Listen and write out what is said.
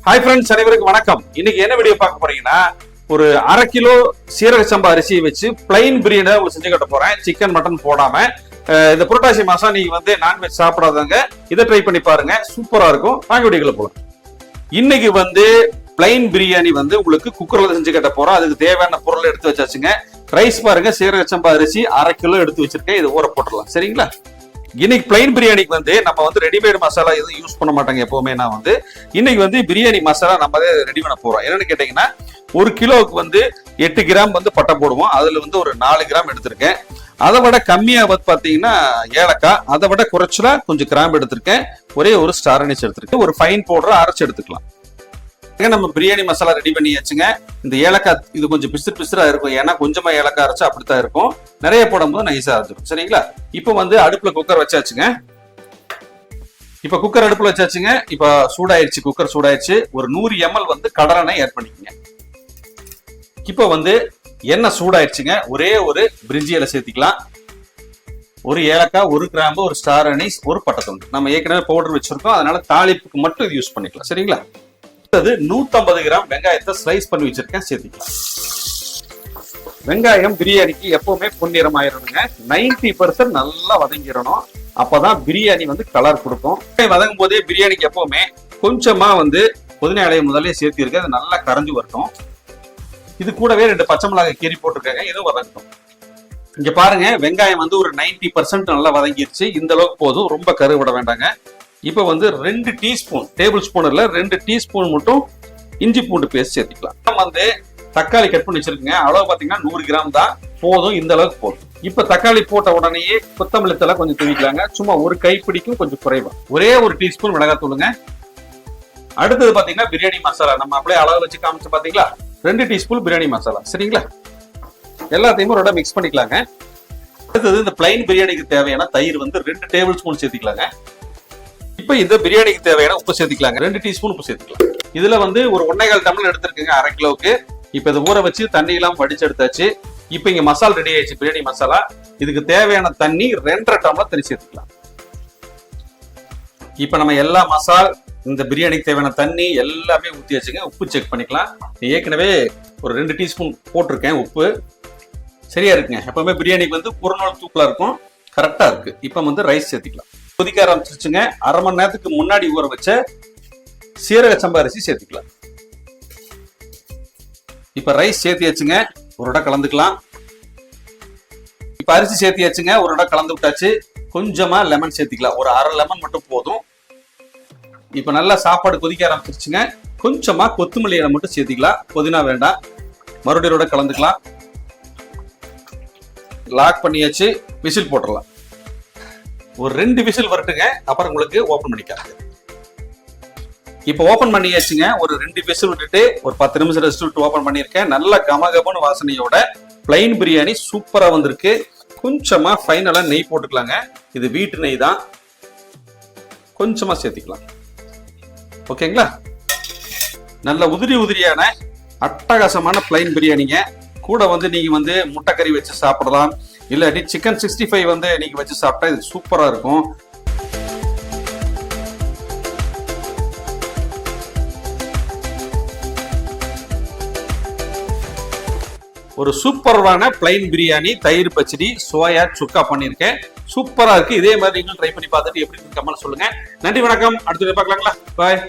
Hi friends, அனைவருக்கும் வணக்கம். இன்னைக்கு என்ன வீடியோ பார்க்க போறீங்கன்னா, ஒரு 1/2 கிலோ சீரக சம்பா அரிசியை வச்சு பிளைன் பிரியாணி உங்களுக்கு செஞ்சு கட்ட போறேன். சிக்கன் மட்டன் போடாம. இந்த புரட்டாசி மாசம் நீங்க நான்வெஜ் சாப்பிடாதவங்க இதை ட்ரை பண்ணி பாருங்க, சூப்பரா இருக்கும். வாங்க வீடியோக்குள்ள போலாம். இன்னைக்கு பிளைன் பிரியாணி உங்களுக்கு குக்கர்ல செஞ்சு கட்ட போறோம். அதுக்கு தேவையான பொருள் எடுத்து வச்சாச்சுங்க. ரைஸ் பாருங்க, சீரக சம்பா அரிசி 1/2 கிலோ எடுத்து வச்சிருக்கேன். இது ஊற போட்டுடலாம், சரிங்களா? இன்னைக்கு பிளைன் பிரியாணிக்கு நம்ம ரெடிமேட் மசாலா எதுவும் யூஸ் பண்ண மாட்டாங்க எப்பவுமே. நான் இன்னைக்கு பிரியாணி மசாலா நம்ம ரெடி பண்ண போறோம். என்னன்னு கேட்டீங்கன்னா, 1 கிலோவுக்கு 8 கிராம் பட்டை போடுவோம். அதுல ஒரு 4 கிராம் எடுத்திருக்கேன். அதை விட கம்மியா பாத்தீங்கன்னா ஏலக்காய், அதை விட குறைச்சலா கொஞ்சம் கிராம் எடுத்திருக்கேன். ஒரே ஒரு ஸ்டார் அனிஸ் எடுத்திருக்கேன். ஒரு ஃபைன் பவுடர் அரைச்சு எடுத்துக்கலாம். நம்ம பிரியாணி மசாலா ரெடி பண்ணியாச்சுங்க. இந்த ஏலக்காய் இது கொஞ்சம் பிசுரா இருக்கும், ஏன்னா கொஞ்சமா ஏலக்காய் அரைச்சா அப்படித்தான் இருக்கும். நிறைய போடும்போது நைஸா அரைச்சிடும், சரிங்களா? இப்போ அடுப்புல குக்கர் வச்சாச்சுங்க. இப்ப குக்கர் அடுப்புல வச்சாச்சுங்க. இப்ப சூடாயிருச்சு, குக்கர் சூடாயிருச்சு. ஒரு 100 ml கடலெண்ணெய் ஆட் பண்ணிக்கங்க. இப்ப எண்ணெய் சூடாயிருச்சுங்க. ஒரே ஒரு பிரிஞ்சி இலை சேர்த்திக்கலாம். ஒரு ஏலக்காய், ஒரு கிராம்பு, ஒரு ஸ்டார் அனீஸ், ஒரு பட்டை துண்டு. நம்ம ஏற்கனவே பவுடர் வச்சிருக்கோம், அதனால தாளிப்புக்கு மட்டும் இது யூஸ் பண்ணிக்கலாம், சரிங்களா? 150 கிராம் வெங்காயத்தை ஸ்லைஸ் பண்ணி வச்சிருக்கேன், சேர்த்துக்கலாம். வெங்காயம் பிரியாணிக்கு எப்பவுமே பொன்னிறம் ஆயிரணுங்க. 90% நல்லா வதங்கிடணும். அப்பதான் பிரியாணி கலர் கொடுக்கும். வதங்கும் போதே பிரியாணிக்கு எப்பவுமே கொஞ்சமா புதினா இலையை முதல்ல சேர்த்து இருக்கு. அது நல்லா கரைஞ்சு வரட்டும். இது கூடவே 2 பச்சை மிளகாய் கீரி போட்டிருக்காங்க. இதுவும் வதங்கட்டும். இங்க பாருங்க, வெங்காயம் ஒரு 90% நல்லா வதங்கிருச்சு. இந்த அளவுக்கு போதும், ரொம்ப கருவிட வேண்டாங்க. இப்ப 2 டீஸ்பூன், டேபிள் ஸ்பூன் இல்ல 2 டீஸ்பூன் மட்டும் இஞ்சி பூண்டு பேஸ்ட் சேர்த்துக்கலாம். தக்காளி கட் பண்ணி வச்சிருக்கீங்க. அளவு பாத்தீங்கன்னா 100 கிராம் தான் போதும். இந்த அளவுக்கு போதும். இப்ப தக்காளி போட்ட உடனேயே கொத்தமல்லி தழை கொஞ்சம் தூவிக்கலாங்க. சும்மா ஒரு கைப்பிடிக்கும் கொஞ்சம் குறைவா. ஒரே ஒரு டீஸ்பூன் மிளகாய் தூளுங்க. அடுத்தது பாத்தீங்கன்னா பிரியாணி மசாலா. நம்ம அப்படியே அளவு வச்சு காமிச்சு பாத்தீங்களா, 2 டீஸ்பூன் பிரியாணி மசாலா, சரிங்களா? எல்லாத்தையும் ஒரு மிக்ஸ் பண்ணிக்கலாங்க. அடுத்தது இந்த பிளைன் பிரியாணிக்கு தேவையான தயிர் 2 டேபிள் ஸ்பூன் சேர்த்துக்கலாங்க. இப்ப இந்த பிரியாணிக்கு தேவையான உப்பு சேர்த்துக்கலாங்க. 2 டீஸ்பூன் உப்பு சேர்த்துக்கலாம். இதுல ஒரு 1.25 டம்ளர் எடுத்திருக்குங்க 1/2 கிலோவுக்கு. இப்ப இதை ஊற வச்சு தண்ணி எல்லாம் வடிச்சு எடுத்தாச்சு. இப்ப இங்க மசாலா ரெடி ஆயிடுச்சு, பிரியாணி மசாலா. இதுக்கு தேவையான தண்ணி 2.5 டம்ளர் தண்ணி சேர்த்துக்கலாம். இப்ப நம்ம எல்லா மசால், இந்த பிரியாணிக்கு தேவையான தண்ணி எல்லாமே ஊத்தி வச்சுங்க. உப்பு செக் பண்ணிக்கலாம். ஏற்கனவே ஒரு 2 டீஸ்பூன் போட்டிருக்கேன் உப்பு. சரியா இருக்குங்க. எப்பவுமே பிரியாணிக்கு குறுநாள் தூக்கலா இருக்கும், கரெக்டா இருக்கு. இப்ப ரைஸ் சேர்த்துக்கலாம். கொதிக்க ஆரம்பிச்சிருச்சுங்க. 1/2 மணி நேரத்துக்கு முன்னாடி ஊற வச்ச சீரக சம்பா அரிசி சேர்த்துக்கலாம். இப்ப ரைஸ் சேர்த்தியாச்சுங்க. ஒரு இடம் கலந்துக்கலாம். இப்ப அரிசி சேர்த்தியாச்சுங்க. ஒரு இடம் கலந்து விட்டாச்சு. கொஞ்சமா லெமன் சேர்த்துக்கலாம். ஒரு 1/2 லெமன் மட்டும் போதும். இப்ப நல்லா சாப்பாடு கொதிக்க ஆரம்பிச்சிருச்சுங்க. கொஞ்சமா கொத்தமல்லி இலை மட்டும் சேர்த்திக்கலாம், புதினா வேண்டாம். மறுபடியும் கலந்துக்கலாம். லாக் பண்ணியாச்சு. விசில் போட்டுடலாம். ஒரு 2 விசில் வரட்டுங்க, அப்புறம் உங்களுக்கு ஓபன் பண்ணிக்கலாம். இப்ப ஓபன் பண்ணியாச்சுங்க. ஒரு 2 விசில் விட்டுட்டு ஒரு 10 நிமிஷம் ரெஸ்ட் விட்டு ஓபன் பண்ணிருக்கேன். நல்ல கமகமன்னு வாசனையோட பிளைன் பிரியாணி சூப்பரா வந்திருக்கு. கொஞ்சமா ஃபைனலா நெய் போட்டுக்கலாங்க. இது வீட்டு நெய் தான், கொஞ்சமா சேர்த்துக்கலாம். ஓகேங்களா? நல்ல உதிரியான அட்டகாசமான பிளைன் பிரியாணிங்க. கூட நீங்க முட்டைக்கறி வச்சு சாப்பிடலாம். இல்லாட்டி சிக்கன் 65 நீங்க வச்சு சாப்பிட்டா இது சூப்பரா இருக்கும். ஒரு சூப்பரான பிளைன் பிரியாணி, தயிர் பச்சடி, சோயா சுக்கா பண்ணிருக்கேன். சூப்பரா இருக்கு. இதே மாதிரி நீங்களும் ட்ரை பண்ணி பார்த்துட்டு எப்படி இருக்கு கமெண்ட் சொல்லுங்க. நன்றி, வணக்கம். அடுத்த பார்க்கலாங்களா? பாய்.